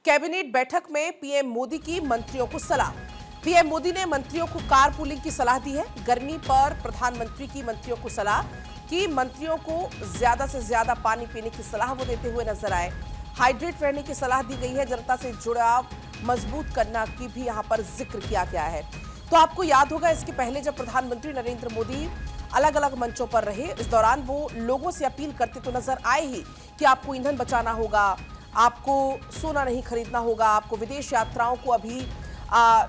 Cabinet बैठक में PM Modi की मंत्रियों को सलाह। पीएम मोदी ने मंत्रियों को कारपूलिंग की सलाह दी है। गर्मी पर प्रधानमंत्री की मंत्रियों को सलाह कि मंत्रियों को ज्यादा से ज्यादा पानी पीने की सलाह वो देते हुए नजर आए। हाइड्रेट रहने की सलाह दी गई है। जनता से जुड़ाव मजबूत करना की भी यहां पर जिक्र किया गया है। तो आपको याद होगा, इसके पहले जब प्रधानमंत्री नरेंद्र मोदी अलग अलग मंचों पर रहे, इस दौरान वो लोगों से अपील करते तो नजर आए ही कि आपको ईंधन बचाना होगा, आपको सोना नहीं खरीदना होगा, आपको विदेश यात्राओं को अभी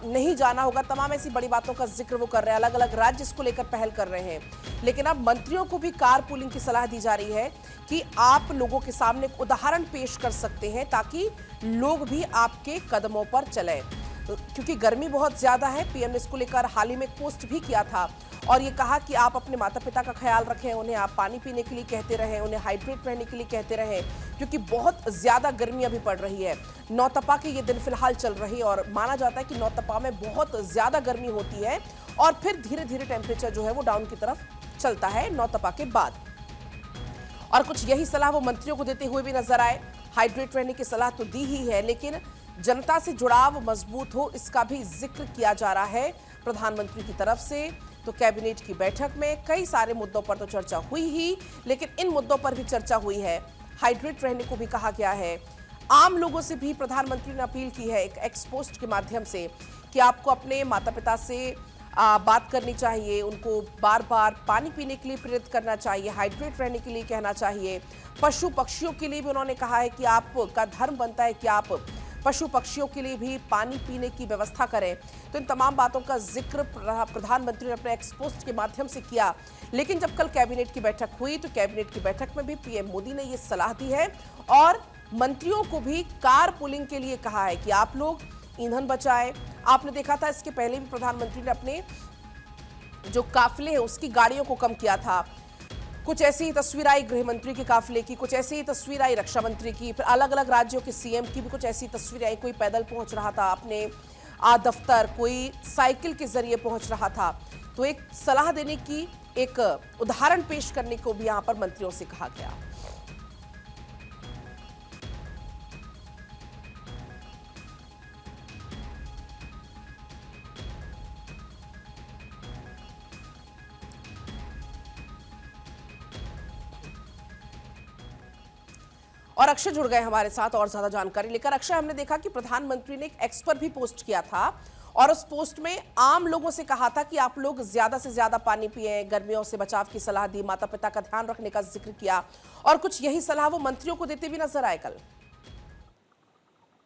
नहीं जाना होगा। तमाम ऐसी बड़ी बातों का जिक्र वो कर रहे हैं, अलग अलग राज्य इसको लेकर पहल कर रहे हैं। लेकिन अब मंत्रियों को भी कारपूलिंग की सलाह दी जा रही है कि आप लोगों के सामने एक उदाहरण पेश कर सकते हैं ताकि लोग भी आपके कदमों पर चले, क्योंकि गर्मी बहुत ज्यादा है। पीएम ने इसको लेकर हाल ही में पोस्ट भी किया था और ये कहा कि आप अपने माता पिता का ख्याल रखें, उन्हें आप पानी पीने के लिए कहते रहें, उन्हें हाइड्रेट रहने के लिए कहते रहें, क्योंकि बहुत ज्यादा गर्मी अभी पड़ रही है। नौतपा के ये दिन फिलहाल चल रही है और माना जाता है कि नौतपा में बहुत ज्यादा गर्मी होती है और फिर धीरे धीरे टेम्परेचर जो है वो डाउन की तरफ चलता है नौतपा के बाद। और कुछ यही सलाह वो मंत्रियों को देते हुए भी नजर आए। हाइड्रेट रहने की सलाह तो दी ही है, लेकिन जनता से जुड़ाव मजबूत हो इसका भी जिक्र किया जा रहा है प्रधानमंत्री की तरफ से। तो कैबिनेट की बैठक में कई सारे मुद्दों पर तो चर्चा हुई ही, लेकिन इन मुद्दों पर भी चर्चा हुई है। हाइड्रेट रहने को भी कहा गया है। आम लोगों से भी प्रधानमंत्री ने अपील की है एक एक्स पोस्ट के माध्यम से कि आपको अपने माता पिता से बात करनी चाहिए, उनको बार बार पानी पीने के लिए प्रेरित करना चाहिए, हाइड्रेट रहने के लिए कहना चाहिए। पशु पक्षियों के लिए भी उन्होंने कहा है कि आपका धर्म बनता है कि आप पशु पक्षियों के लिए भी पानी पीने की व्यवस्था करें। तो इन तमाम बातों का जिक्र प्रधानमंत्री ने अपने एक्स पोस्ट के माध्यम से किया। लेकिन जब कल कैबिनेट की बैठक हुई तो कैबिनेट की बैठक में भी पीएम मोदी ने ये सलाह दी है और मंत्रियों को भी कारपूलिंग के लिए कहा है कि आप लोग ईंधन बचाएं। आपने देखा था इसके पहले भी प्रधानमंत्री ने अपने जो काफिले हैं उसकी गाड़ियों को कम किया था। कुछ ऐसी ही तस्वीर आई गृह मंत्री के काफिले की, कुछ ऐसी ही तस्वीर आई रक्षा मंत्री की, फिर अलग अलग राज्यों के सीएम की भी कुछ ऐसी तस्वीर आई। कोई पैदल पहुंच रहा था अपने दफ्तर, कोई साइकिल के जरिए पहुंच रहा था। तो एक सलाह देने की, एक उदाहरण पेश करने को भी यहां पर मंत्रियों से कहा गया। और अक्षय जुड़ गए हमारे साथ और ज्यादा जानकारी लेकर। अक्षय, हमने देखा कि प्रधानमंत्री ने एक एक्स पर भी पोस्ट किया था और उस पोस्ट में आम लोगों से कहा था कि आप लोग ज्यादा से ज्यादा पानी पिए, गर्मियों से बचाव की सलाह दी, माता पिता का ध्यान रखने का जिक्र किया और कुछ यही सलाह वो मंत्रियों को देते भी नजर आए कल।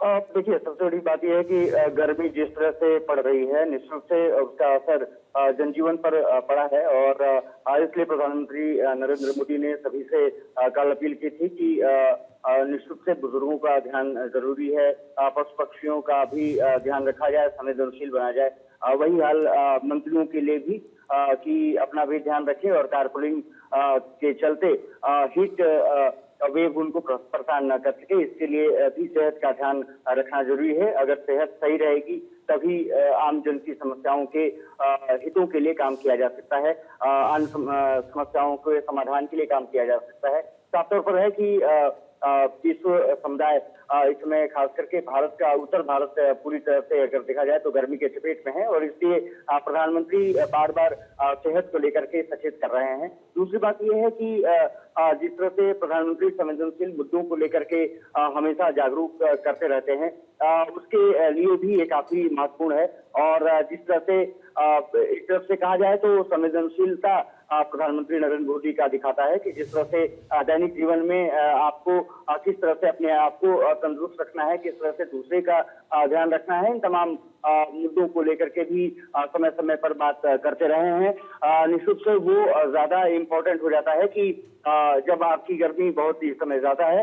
देखिए, सबसे बड़ी बात यह है कि गर्मी जिस तरह से पड़ रही है, निश्चित रूप से उसका असर जनजीवन पर पड़ा है और इसलिए प्रधानमंत्री नरेंद्र मोदी ने सभी से कल अपील की थी कि निश्चित रूप से बुजुर्गों का ध्यान जरूरी है, पशु पक्षियों का भी ध्यान रखा जाए, संवेदनशील बनाया जाए। वही हाल मंत्रियों के लिए भी कि अपना भी ध्यान रखें और कारपूलिंग के चलते हीट वेव उनको परेशान न कर सके, इसके लिए भी सेहत का ध्यान रखना जरूरी है। अगर सेहत सही रहेगी तभी आम जन की समस्याओं के हितों के लिए काम किया जा सकता है, अन्य समस्याओं के समाधान के लिए काम किया जा सकता है। साफ तौर पर है कि विश्व समुदाय इस समय खास करके भारत का, उत्तर भारत पूरी तरह से अगर देखा जाए तो गर्मी के चपेट में है और इसलिए प्रधानमंत्री बार बार सेहत को लेकर के सचेत कर रहे हैं। दूसरी बात यह है कि जिस तरह से प्रधानमंत्री संवेदनशील मुद्दों को लेकर के हमेशा जागरूक करते रहते हैं, उसके लिए भी ये काफी महत्वपूर्ण है। और जिस तरह से एक तरफ से कहा जाए तो संवेदनशीलता प्रधानमंत्री नरेंद्र मोदी का दिखाता है कि जिस तरह से दैनिक जीवन में आपको किस तरह से अपने आप को तंदुरुस्त रखना है, किस तरह से दूसरे का ध्यान रखना है, इन तमाम मुद्दों को लेकर के भी समय समय पर बात करते रहे हैं। निश्चित से वो ज्यादा इम्पोर्टेंट हो जाता है कि जब आपकी गर्मी बहुत ही समय ज्यादा है,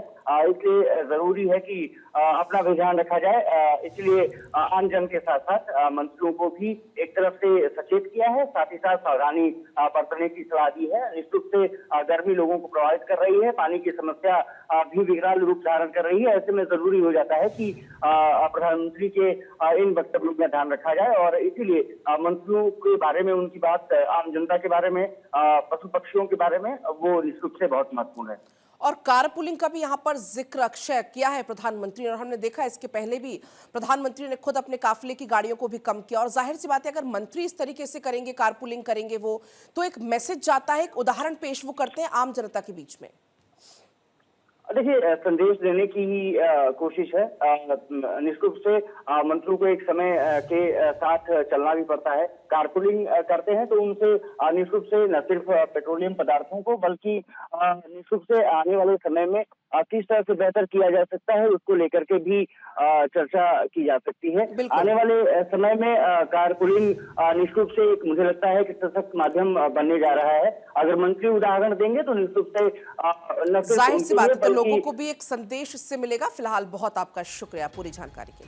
इसलिए जरूरी है कि अपना भी ध्यान रखा जाए। इसलिए आम जन के साथ साथ मंत्रियों को भी एक तरफ से सचेत किया है, साथ ही साथ सावधानी बरतने की सलाह दी है। निश्चित से गर्मी लोगों को प्रभावित कर रही है, पानी की समस्या भी विकराल रूप धारण कर रही है। ऐसे में जरूरी हो जाता है कि प्रधानमंत्री के इन वक्तव्यों का ध्यान रखा जाए और इसीलिए मंत्रियों के बारे में उनकी बात आम जनता के बारे में, पशु पक्षियों के बारे में वो निश्चित से बहुत महत्वपूर्ण है। और कारपूलिंग का भी यहाँ पर जिक्र अक्षय किया है प्रधानमंत्री ने, और हमने देखा इसके पहले भी प्रधानमंत्री ने खुद अपने काफिले की गाड़ियों को भी कम किया। और जाहिर सी बात है, अगर मंत्री इस तरीके से करेंगे, कारपूलिंग करेंगे वो, तो एक मैसेज जाता है, एक उदाहरण पेश वो करते हैं आम जनता के बीच में। देखिए, संदेश देने की ही कोशिश है। निश्चित रूप से मंत्रियों को एक समय के साथ चलना भी पड़ता है। कारपूलिंग करते हैं तो उनसे निश्चित रूप से न सिर्फ पेट्रोलियम पदार्थों को, बल्कि निश्चित रूप से आने वाले समय में किस तरह से बेहतर किया जा सकता है, उसको लेकर के भी चर्चा की जा सकती है। आने वाले समय में कारपूलिंग निश्चित रूप से एक, मुझे लगता है कि सशक्त माध्यम बनने जा रहा है। अगर मंत्री उदाहरण देंगे तो निश्चित रूप से न सिर्फ जाहिर सी बात है, तो लोगों को भी एक संदेश इससे मिलेगा। फिलहाल बहुत आपका शुक्रिया पूरी जानकारी के लिए।